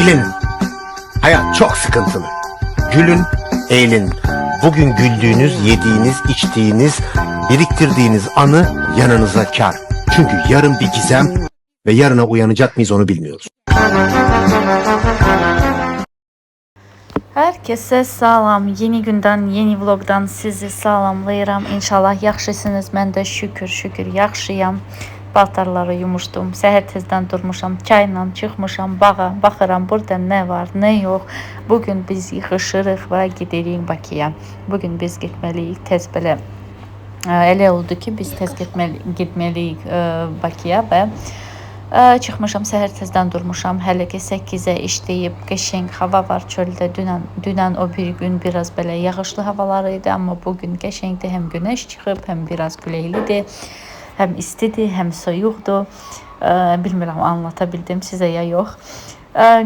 Eğlenin. Hayat çok sıkıntılı. Gülün, eğlenin. Bugün güldüğünüz, yediğiniz, içtiğiniz, biriktirdiğiniz anı yanınıza kar. Çünkü yarın bir gizem ve yarına uyanacak mıyız onu bilmiyoruz. Herkese salam. Yeni gündən, yeni vlogdan sizi salamlayıram. İnşallah yaxşısınız. Mən də şükür yaxşıyam. Paltarları yumuşdum. Səhər tezdən durmuşam. Çayla çıxmışam bağa. Baxıram burada nə var, nə yox. Bugün biz yığışırıq və gedirik Bakıya. Bugün biz getməliyik tez belə. Elə oldu ki, biz tez getməliyik Bakıya və çıxmışam, səhər tezdən durmuşam. Hələ ki 8-ə işləyib, qəşəng hava var çöldə. Dünən o bir gün biraz belə yağışlı havalar idi, amma bugün qəşəngdir. Həm günəş çıxıb, həm biraz küləklidir. Həm istidir, həm soyuqdur. Bilmirəm anlata bildim sizə ya yox.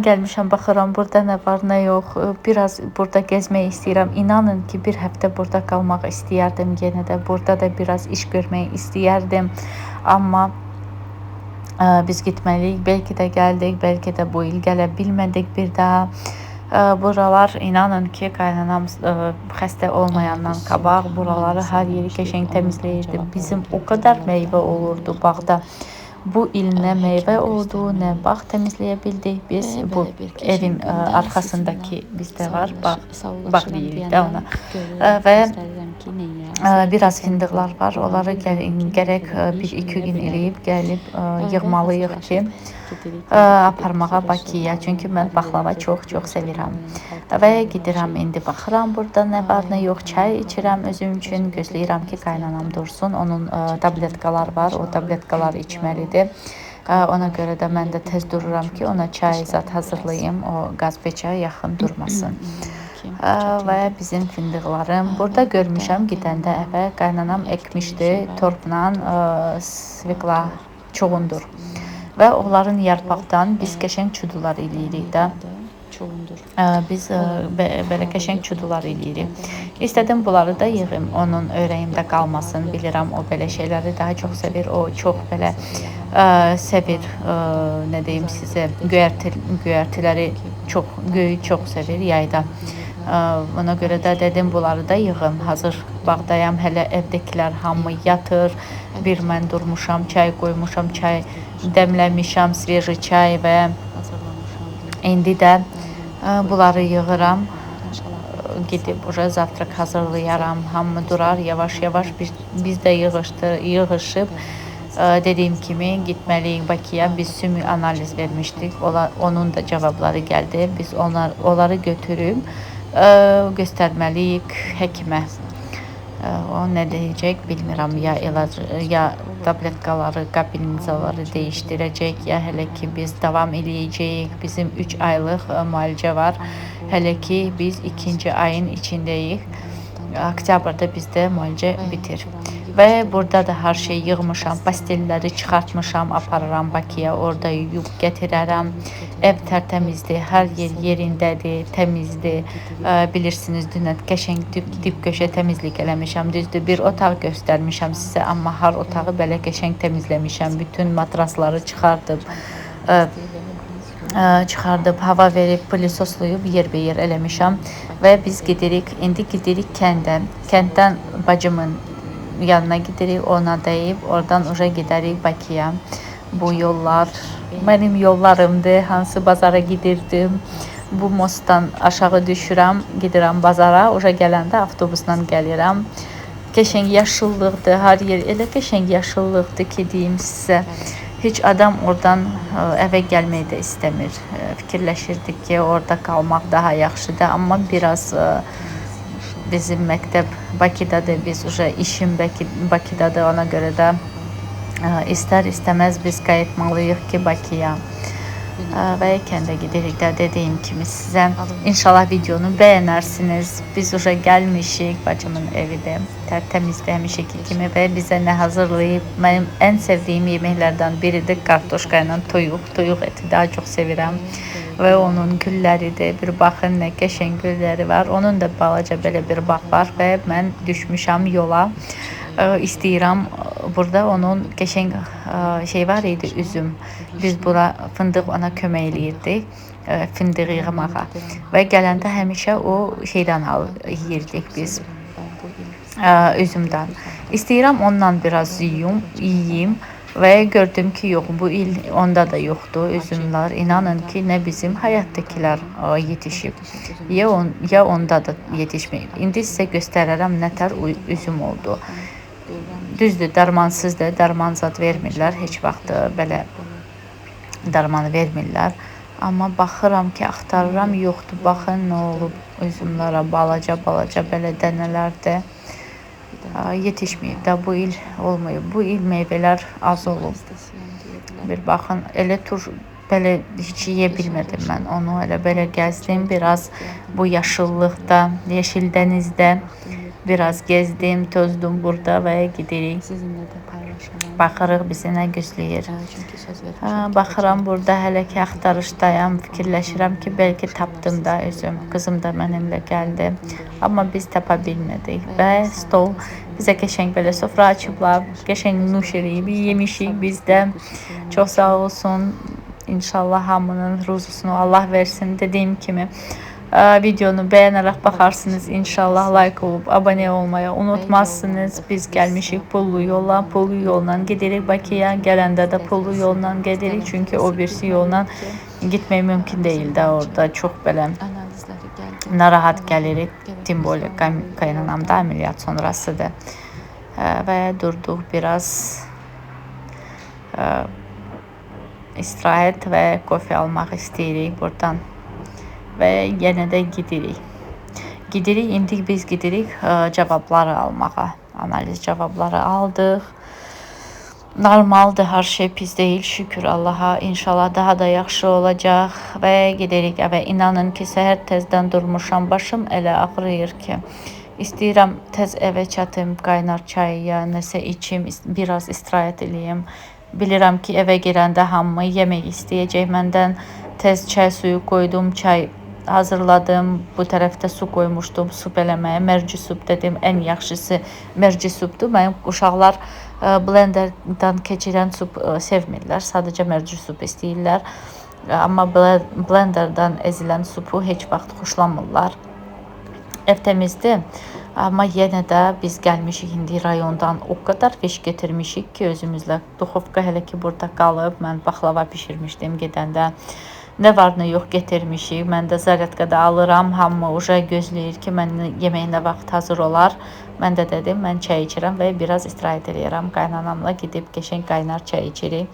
Gəlmişəm, baxıram burada nə var, nə yox. Biraz burada gəzmək istəyirəm. İnanın ki, bir həftə burada qalmaq istəyərdim yenə də. Burada da biraz iş görmək istəyərdim. Amma biz gitməliyik. Belki də gəldik, belki də bu il gələ bilmədik bir daha. Buralar inanın ki, qaynanam xəstə olmayandan qabaq buraları hər yeri qəşəng təmizləyirdi. Bizim o qədər meyvə olurdu bağda. Bu il nə meyvə oldu, nə bağ təmizləyə bildik. Biz bu evin arxasındakı bizdə var, bağ deyirik də ona. Və biraz fındıqlar var. Onları gərək 1-2 gün eləyib gəlib yığmalıyıq ki, aparmağa Bakıya. Çünki mən baklava çox sevirəm. Və gedirəm, indi baxıram burada nə var, nə yox. Çay içirəm özüm üçün. Gözləyirəm ki, qaynanam dursun. Onun tabletkalar var. O tabletkalar içməlidir. Ona görə də mən də tez dururam ki, ona çay zat hazırlayayım. O qaz peçə yaxın durmasın. Və bizim fındıqlarım. Burada görmüşəm gedəndə evə qaynanam ekmişdi torpla svikla çoğundur. Və onların yarpaqdan biz qəşəng çudular eləyirik də. Biz belə qəşəng çudular eləyirik. İstədim bunları da yığım, onun ürəyimdə qalmasın. Bilirəm o belə şeyləri daha çox sevir. O çox belə sevir, nə deyim sizə, göyərtiləri göyü çox sevir yayda. Ona görə də dedim bunları da yığım. Hazır bağdayam, hələ evdəkilər hamı yatır. Bir mən durmuşam, çay qoymuşam, çay dəmləmişəm, sveji çay və indi də bunları yığıram. Gedib ora zavtrak hazırlayaram. Hamı durar yavaş-yavaş. Biz də yığışıb dediyim kimi gitməliyik Bakıya. Biz sümük analiz vermişdik. Onun da cavabları gəldi. Biz onları götürüb göstərməliyik həkimə. O nə deyəcək bilmirəm. Ya tabletkaları, kapelnizaları değiştirəcək, ya hələ ki biz davam eləyəcəyik. Bizim 3 aylıq müalicə var. Hələ ki biz 2-ci ayın içindəyik. Oktyabrda bizdə müalicə bitir. Və burada da hər şey yığmışam. Pastelləri çıxartmışam, aparıram Bakıya. Orada yuyub gətirərəm. Ev tərtəmizdir, hər yer yerindədir, təmizdir. Bilirsiniz, dünən qəşəng dip köşə təmizlik eləmişəm. Düzdür, bir otaq göstərmişəm sizə, amma hər otağı belə qəşəng təmizləmişəm. Bütün matrasları çıxardıb, hava verib, plisoslayıb yer eləmişəm. Və biz gedirik, indi gidirik kəndə. Kənddən bacımın yanına gidirik, ona deyib, oradan uca gedərik Bakıya. Bu yollar mənim yollarımdır, hansı bazara gidirdim. Bu mostdan aşağı düşürəm, gedirəm bazara, uca gələndə avtobusla gəlirəm. Qəşəng yaşıllıqdır, hər yer elə qəşəng yaşıllıqdır ki, deyim sizə. Heç adam oradan evə gəlməyi də istəmir. Fikirləşirdik ki, orada qalmaq daha yaxşıdır, amma biraz bizim məktəb Bakıdadır, biz işim Bakıdadır, ona görə də istər-istəməz biz qayıtmalıyıq ki Bakıya. Və kəndə gedirik də dediyim kimi sizə. İnşallah videonu bəyənərsiniz. Biz gəlmişik, bacımın evidir, tərtəmizdir həmişəki kimi və bizə nə hazırlayıb. Mənim ən sevdiyim yeməklərdən biridir kartoşka ilə toyuq eti, daha çox sevirəm. Və onun gülləridir. Bir baxın nə qəşəng gülləri var. Onun da balaca belə bir bağ var və mən düşmüşəm yola. İstəyirəm, burada onun qəşəng şey var idi, üzüm. Biz bura fındıq ona kömək eləyirdik. fındığı yığmağa. Və gələndə həmişə o şeydən yeyirdik biz. Üzümdən. İstəyirəm ondan biraz yeyim və gördüm ki, yox, bu il onda da yoxdur üzümlər. İnanın ki, nə bizim həyatdakılar yetişib, ya onda da yetişməyib. İndi sizə göstərərəm nətər üzüm oldu. Düzdür, dərmansızdır, dərman zad vermirlər, heç vaxt belə dərmanı vermirlər. Amma baxıram ki, axtarıram, yoxdur. Baxın nə olub üzümlərə, balaca belə dənələrdə yetişməyib də, bu il olmayıb. Bu il meyvələr az olub. Bir baxın, elə belə heç yeyə bilmədim mən onu. Elə belə gəzdim biraz bu yaşıllıqda, yeşil dənizdə. Biraz gezdim, tozdum burada və gidirik. Baxırıq bizi nə gözləyir. Baxıram burada hələ ki axtarışdayam. Fikirləşirəm ki, bəlkə tapdım da üzüm. Qızım da mənimlə gəldi. Amma biz tapa bilmədik. Və stol bizə qəşəng belə sofra açıblar. Qəşəng nuş eləyib, yemişik biz də. Çox sağ olsun. İnşallah hamının ruzusunu Allah versin. Dediyim kimi videonu bəyənərək baxarsınız. İnşallah like olub abunə olmaya unutmazsınız. Biz gəlmişik pullu yolla gedirik Bakıya. Gələndə də pullu yolla gedirik. Çünki o birisi yolla gitmək mümkün deyil də, orada çox belə narahat gəlirik. Tim böyle qaynanamda əməliyyat sonrasıdır. Və durduq biraz istirahət və kofe almaq istəyirik buradan. Və yenə də gidirik. İndi biz gidirik cavabları almağa. Analiz cavabları aldıq. Normaldır, hər şey pis deyil, şükür Allaha. İnşallah daha da yaxşı olacaq və gedirik evə. İnanın ki, səhər tezdən durmuşam, başım elə ağrıyır ki, istəyirəm tez evə çatım, qaynar çay ya nəsə içim, biraz istirahət eləyim. Bilirəm ki, evə girəndə hamı yemək istəyəcək məndən. Tez çay suyu qoydum, çay hazırladım. Bu tərəfdə su qoymuşdum sup eləməyə. Mərci sup dedim, ən yaxşısı mərci supdur. Mənim uşaqlar blenderdən keçirən sup sevmirlər. Sadəcə mərci sup istəyirlər. Amma blenderdən əzilən supu heç vaxt xoşlamırlar. Ev təmizdir. Amma yenə də biz gəlmişik indi rayondan, o qədər fiş getirmişik ki, özümüzlə. Duxovka hələ ki burada qalıb. Mən baklava pişirmişdim gedəndə. Nə var nə yox getirmişik. Mən də zaryadkada alıram. Hamı uca gözləyir ki, mən yemək nə vaxt hazır olar. Mən də dedim, mən çay içirəm və biraz istirahət edirəm. Qaynanamla gedib qəşəng qaynar çay içirik.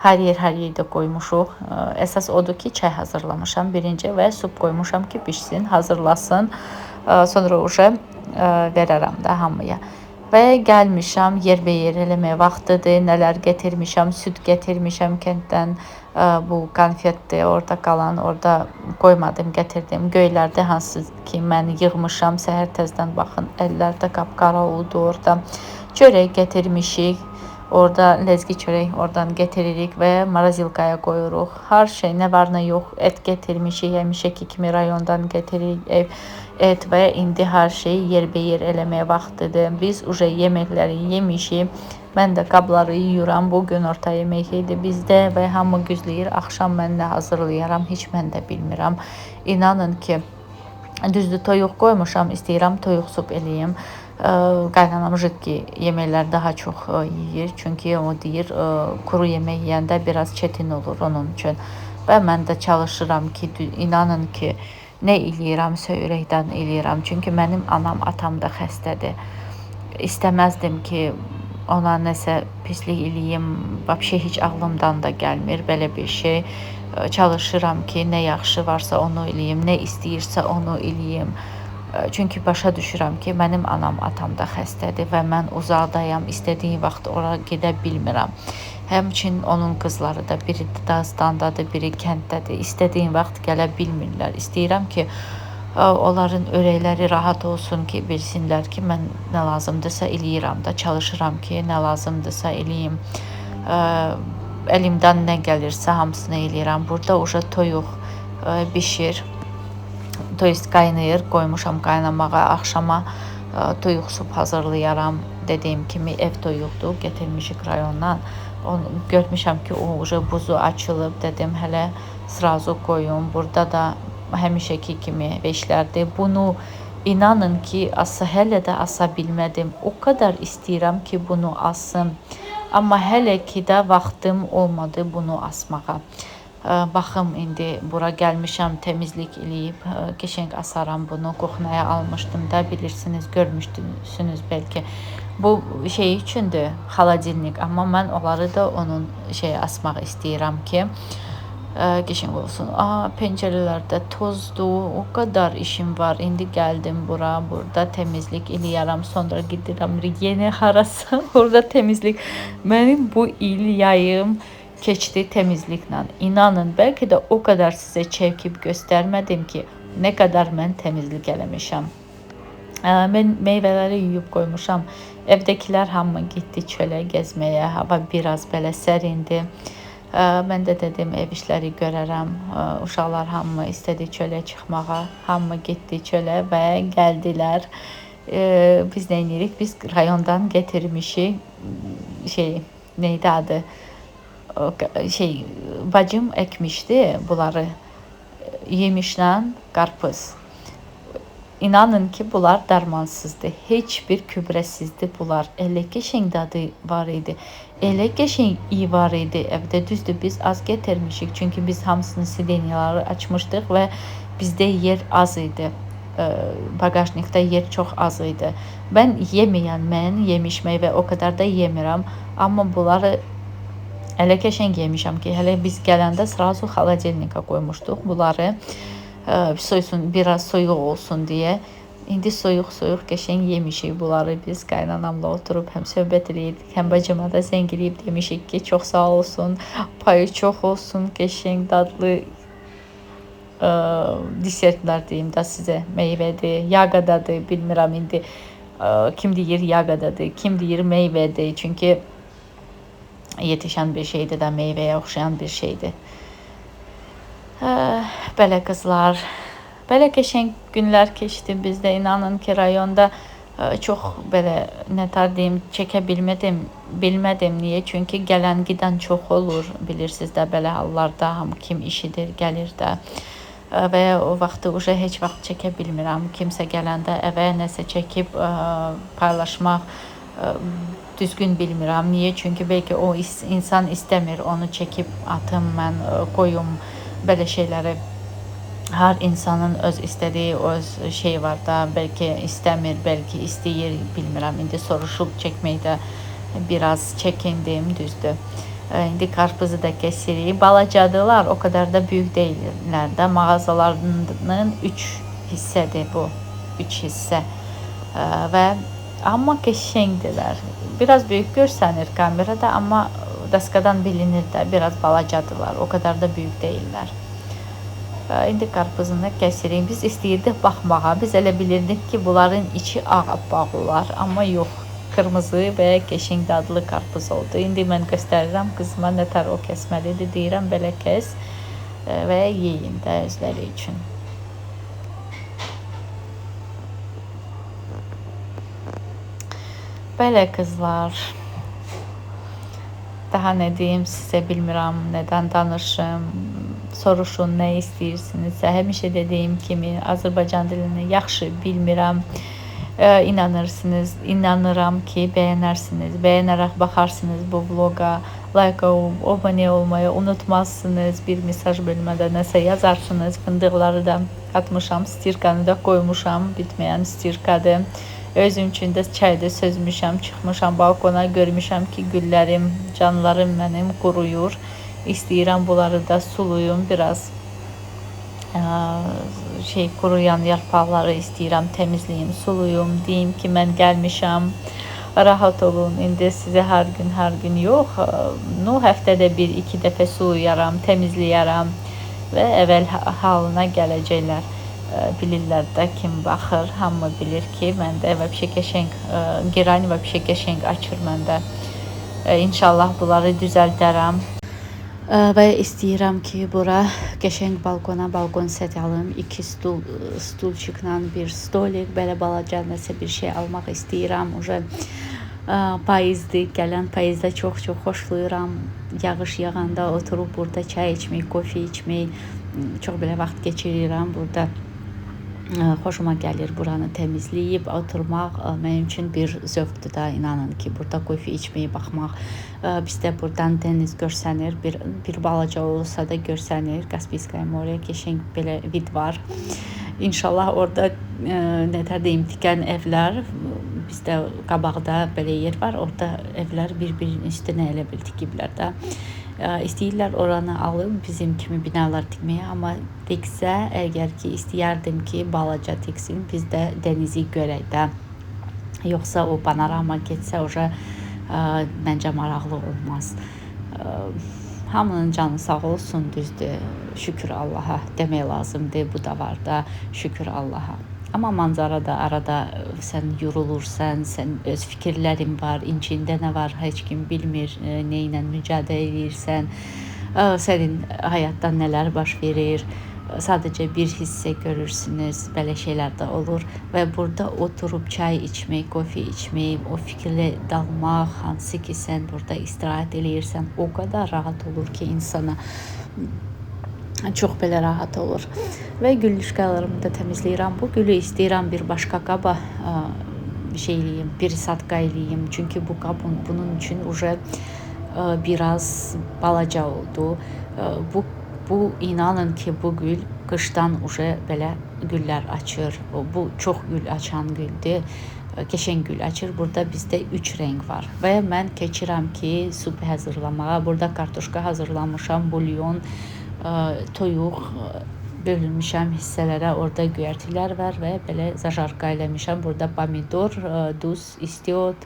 Hər yerdə qoymuşuq. Əsas odur ki, çay hazırlamışam birinci və sup qoymuşam ki, pişsin, hazırlasın. Sonra uca verərəm də hamıya. Və gəlmişəm, yerbəyer eləməyə vaxtıdır. Nələr gətirmişəm, süd gətirmişəm kənddən. Bu konfetdir, orada qalan, orada qoymadım, gətirdim. Göylərdə hansı ki, mən yığmışam. Səhər tezdən baxın, əllərdə qapqara oldu orada. Çörək gətirmişik. Orada lezgi çörək oradan getiririk və marazilkaya qoyuruq. Hər şey nə var nə yox, et gətirmişik. Həmişəki kimi rayondan getiririk et və indi hər şey yerbəyer eləməyə vaxtıdır. Biz uca yeməkləri yemişik. Mən də qabları yuyuram. Bugün orta yemək idi bizdə və hamı gözləyir. Axşam mən nə hazırlayaram, heç mən də bilmirəm. İnanın ki, düzdür toyuq qoymuşam, istəyirəm toyuq sup eləyim. Qaynanam jidki yeməklər daha çox yeyir. Çünki o deyir, kuru yemək yeyəndə biraz çətin olur onun üçün. Və mən də çalışıram ki, inanın ki, nə eləyirəmsə ürəkdən eləyirəm. Çünki mənim anam, atam da xəstədir. İstəməzdim ki, ona nəsə pislik eləyim. Vəbşə heç ağlımdan da gəlmir belə bir şey. Çalışıram ki, nə yaxşı varsa onu eləyim, nə istəyirsə onu eləyim. Çünki başa düşürəm ki, mənim anam, atam da xəstədir və mən uzaqdayam, istədiyim vaxt ora gedə bilmirəm. Həmçinin onun qızları da, biri Dağıstandadır, biri kənddədir. İstədiyim vaxt gələ bilmirlər. İstəyirəm ki, onların ürəkləri rahat olsun ki, bilsinlər ki, mən nə lazımdırsa eləyirəm da, çalışıram ki, nə lazımdırsa eləyim. Əlimdən nə gəlirsə hamısını eləyirəm. Burada uca toyuq bişir. Toyust qaynayır, qoymuşam qaynamağa, axşama toyuq sup hazırlayaram. Dediyim kimi ev toyuqdur, getirmişik rayondan. Onu görmüşəm ki, o buzu açılıb, dedim hələ srazu qoyun. Burada da həmişəki kimi beşlərdir. Bunu inanın ki, hələ də asa bilmədim. O qədər istəyirəm ki, bunu asım. Amma hələ ki də vaxtım olmadı bunu asmağa. Baxım, indi bura gəlmişəm, təmizlik eləyib, qəşəng asaram bunu. Qoxnaya almışdım da, bilirsiniz, görmüşsünüz bəlkə. Bu şey üçündür, xaladelnik, amma mən onları da onun asmaq istəyirəm ki, qəşəng olsun. Pəncərələrdə tozdur, o qədər işim var. İndi gəldim bura, burada təmizlik eləyərəm, sonra gedirəm yenə harasa, orada təmizlik. Mənim bu il yayım keçdi təmizliklə. İnanın, bəlkə də o qədər sizə çəkib göstərmədim ki, nə qədər mən təmizlik eləmişəm. Mən meyvələri yuyub qoymuşam. Evdəkilər hamı getdi çölə gəzməyə. Hava biraz belə sərindi. Mən də dedim, ev işləri görərəm. Uşaqlar hamı istədi çölə çıxmağa. Hamı getdi çölə və gəldilər. Biz nə edirik? Biz rayondan gətirmişik neydi adı? Bacım əkmişdi bunları, yemişlə qarpız. İnanın ki, bunlar dərmansızdır, heç bir gübrəsizdir bunlar. Elə qəşəng dadı var idi, elə qəşəng iyi var idi evdə. Düzdür, biz az gətirmişik, çünki biz hamısını sideniyaları açmışdıq və bizdə yer az idi. Bagajnikdə yer çox az idi. Mən yemiş meyvə o qədər də yemirəm, amma bunları elə qəşəng yemişəm ki, hələ biz gələndə srazu xaladelnikə qoymuşduq bunları, soysun, biraz soyuq olsun deyə. İndi soyuq qəşəng yemişik bunları. Biz qaynanamla oturub həm söhbət eləyirdik, həm bacıma da zəng eləyib demişik ki, çox sağ olsun, payı çox olsun, qəşəng dadlı desertlər deyim də sizə, meyvədir, yağadadır, bilmirəm indi kim deyir yağadadır, kim deyir meyvədir, çünki yetişən bir şeydir də, meyvəyə oxşayan bir şeydir. Belə qızlar, belə qəşəng günlər keçdi bizdə. İnanın ki, rayonda çox belə nətər deyim, çəkə bilmədim. Niyə? Çünki gələn gidən çox olur. Bilirsiniz də, belə hallarda hamı kim işidir, gəlir də. Və o vaxtı heç vaxt çəkə bilmirəm. Kimsə gələndə evə nəsə çəkib paylaşmaq düzgün bilmirəm. Niyə? Çünki bəlkə o insan istəmir, onu çəkib atım, mən qoyum belə şeyləri. Hər insanın öz istədiyi, öz şey var da, bəlkə istəmir, bəlkə istəyir, bilmirəm. İndi soruşub çəkməkdə biraz çəkindim, düzdür. İndi qarpızı da kəsirik. Balacadılar, o qədər də böyük deyirlər də. Mağazalarının 3 hissədir bu, 3 hissə. Amma qəşəngdirlər. Biraz böyük görsənir kamerada, amma daskadan bilinir də, biraz balacadılar. O qədər də böyük deyirlər. İndi qarpızını kəsirik. Biz istəyirdik baxmağa. Biz elə bilirdik ki, bunların içi ağappaq olar, amma yox. Qırmızı və qəşəng dadlı qarpız oldu. İndi mən göstərirəm qızıma nətər o kəsməlidir. Deyirəm, belə kəs və yeyin də özləri üçün. Belə qızlar, daha nə deyim sizə, bilmirəm, nədən danışım, soruşun, nə istəyirsinizsə. Həmişə dediyim kimi, Azərbaycan dilini yaxşı bilmirəm, inanıram ki, bəyənərsiniz, bəyənərək baxarsınız bu vloga, like abunə olmayı unutmazsınız, bir mesaj bölmədə nəsə yazarsınız, fındıqları da atmışam, stirkanı da qoymuşam, bitməyən stirkadır. Özüm üçün də çayda sözmüşəm, çıxmışam balkona, görmüşəm ki, güllərim, canlarım mənim quruyur. İstəyirəm bunları da suluyum, biraz quruyan yarpaqları istəyirəm, təmizləyim, suluyum, deyim ki, mən gəlmişəm, rahat olun. İndi sizə hər gün yox, həftədə 1-2 dəfə suluyaram, təmizləyərəm və əvvəl halına gələcəklər. Bilirlər də kim baxır, hamı bilir ki, məndə vəbşə qəşəng, gerani vəbşə qəşəng açır məndə. İnşallah bunları düzəldərəm. Və istəyirəm ki, bura qəşəng balkon set alım. 2 stulçiklə bir stolik, belə balaca nəsə bir şey almaq istəyirəm. payızdır. Gələn payızda çox xoşlayıram. Yağış yağanda oturub burada çay içmək, kofe içmək, çox belə vaxt keçirirəm burada. Xoşuma gəlir buranı təmizləyib oturmaq mənim üçün bir zövqdür da, inanın ki, burada kofe içməyə baxmaq. Bizdə buradan dəniz görsənir, bir balaca olsa da görsənir. Kaspiyskaya More, qəşəng belə vid var. İnşallah orada nətər deyim, tikən evlər, bizdə qabaqda belə yer var, orada evlər bir-birinin üstünə elə bil tikiblər də. İstəyirlər oranı alıb bizim kimi binalar tikməyə, amma tiksə, əgər ki istəyərdim ki, balaca tiksin, biz də dənizi görək də. Yoxsa o panorama getsə, məncə maraqlı olmaz. Hamının canı sağ olsun, düzdür. Şükür Allaha demək lazımdır. Bu da var da, şükür Allaha. Amma manzarada arada sən yorulursan, sən öz fikirlərin var, içində nə var, heç kim bilmir, nə ilə mücadilə edirsən, sənin həyatdan nələr baş verir, sadəcə bir hissə görürsünüz, belə şeylər də olur və burada oturub çay içmək, kofe içmək, o fikirlə dalmaq, hansı ki sən burada istirahət eləyirsən, o qədər rahat olur ki insana. Çox belə rahat olur. Və güllüşkalarımı da təmizləyirəm. Bu gülü istəyirəm bir başqa qaba eləyim, prisadka eləyim. Çünki bu qab bunun üçün biraz balaca oldu. Bu inanın ki, bu gül qışdan belə güllər açır. Bu çox gül açan güldür. Qəşəng gül açır. Burada bizdə 3 rəng var. Və mən keçirəm ki, sup hazırlamağa. Burada kartuşka hazırlamışam, bulyon, toyuq bölünmüşəm hissələrə, orada göyərtilər var və belə zajarka eləmişəm. Burada pomidor, duz, istiot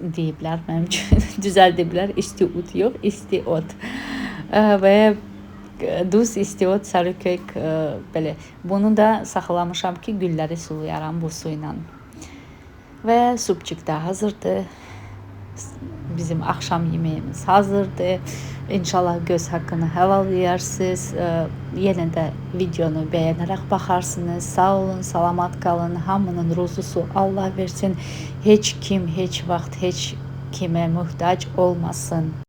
deyiblər mənim üçün, düzəldiblər, istiot yox, istiot və duz, istiot, sarı kök, belə. Bunu da saxlamışam ki, gülləri sulayaram bu su ilə. Və supçik da hazırdır. Bizim axşam yeməyimiz hazırdır. İnşallah göz haqqını helal edərsiniz. Yenə də videonu bəyənərək baxarsınız. Sağ olun, salamat qalın. Hamının ruzusu Allah versin. Heç kim, heç vaxt, heç kimə möhtac olmasın.